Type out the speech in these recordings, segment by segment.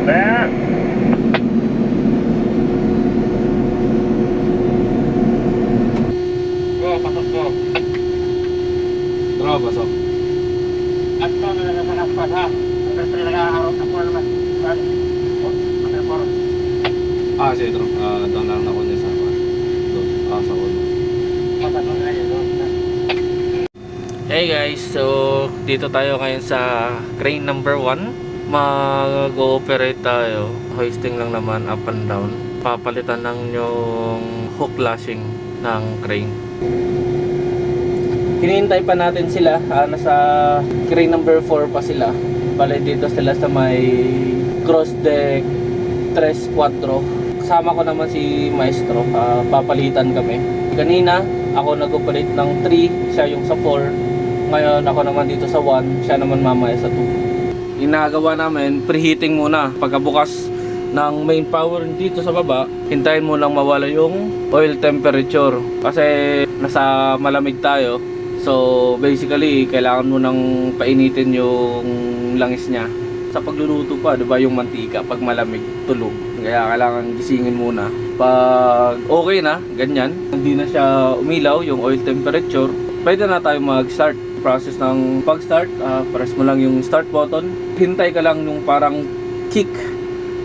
There. Go, pasok go. Bro, pasok. At ito na lang sa kaspad ha. Number 3 na nakaharap na po naman. Number 4. Sige, bro. Doon lang ako niya sa doon. Sa ulo. Pasok na yun. Hey guys, so dito tayo ngayon sa crane number 1. Mag-ooperate tayo. Hoisting lang naman, up and down. Papalitan lang yung hook lashing ng crane. Hinihintay pa natin sila. Nasa crane number 4 pa sila. Bale dito sila sa may cross deck 3-4. Kasama ko naman si Maestro. Papalitan kami. Kanina ako nag-operate ng 3, siya yung sa 4. Ngayon ako naman dito sa 1, siya naman mamaya sa 2. Inagawa namin preheating muna. Pagkabukas ng main power dito sa baba, hintayin mo lang mawala yung oil temperature kasi nasa malamig tayo. So basically kailangan mo nang painitin yung langis niya. Sa pagluluto pa, 'di ba, yung mantika pag malamig tulog. Kaya kailangan gisingin muna. Pag okay na, ganyan, hindi na siya umilaw yung oil temperature, pwede na tayo mag-start. Process ng pag-start, press mo lang yung start button. Hintay ka lang yung parang kick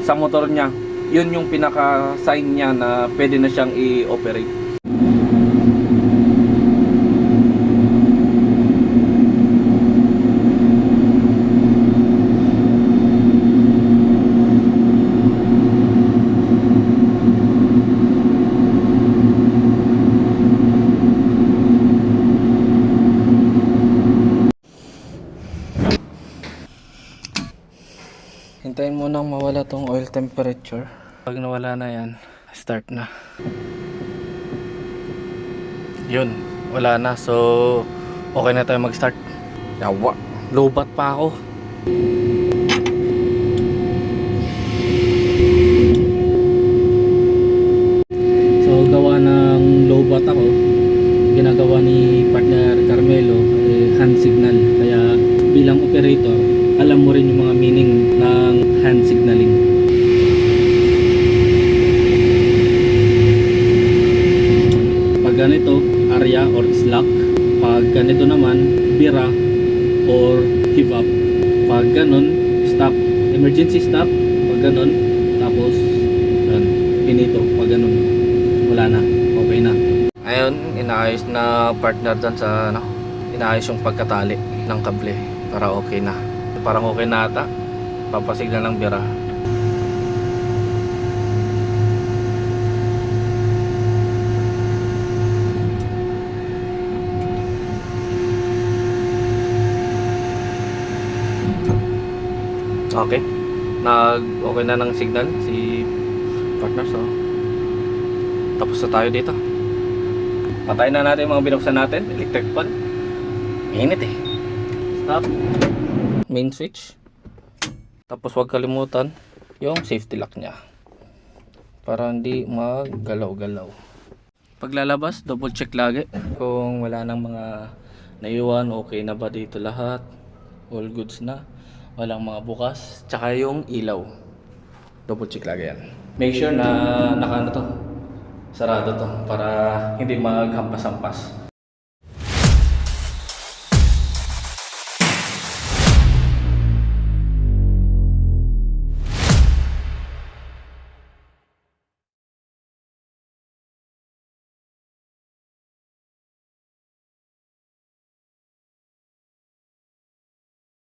sa motor niya. Yun yung pinaka-sign niya na pwede na siyang i-operate. Hintayin mo nang mawala tong oil temperature. Pag nawala na yan, start na. Yun, wala na. So, okay na tayo mag-start. Yawa, lobat pa ako. So, gawa ng lobat ako. Ginagawa ni partner Carmelo, hand signal. Kaya bilang operator, alam mo rin yung mga meaning ng hand signaling. Pag ganito, area or slack. Pag ganito naman, bira or give up. Pag ganon, stop. Emergency stop. Pag ganon, tapos pinito. Pag ganon, wala na. Okay na. Ayun, inaayos na partner doon sa inaayos yung pagkatali ng kable para okay na. Parang okay na ata. Papasignan lang bira. Okay. Okay na ng signal si partner, so tapos na tayo dito. Patayin na natin yung mga binuksan natin. Electric fan. Init eh. Stop. Main switch. Tapos huwag kalimutan yung safety lock nya para hindi maggalaw-galaw. Paglalabas, double check lagi kung wala nang mga naiwan. Okay na ba dito lahat? All goods na, walang mga bukas. Tsaka yung ilaw, double check lagi yan. Make sure na sarado to para hindi maghampas-hampas.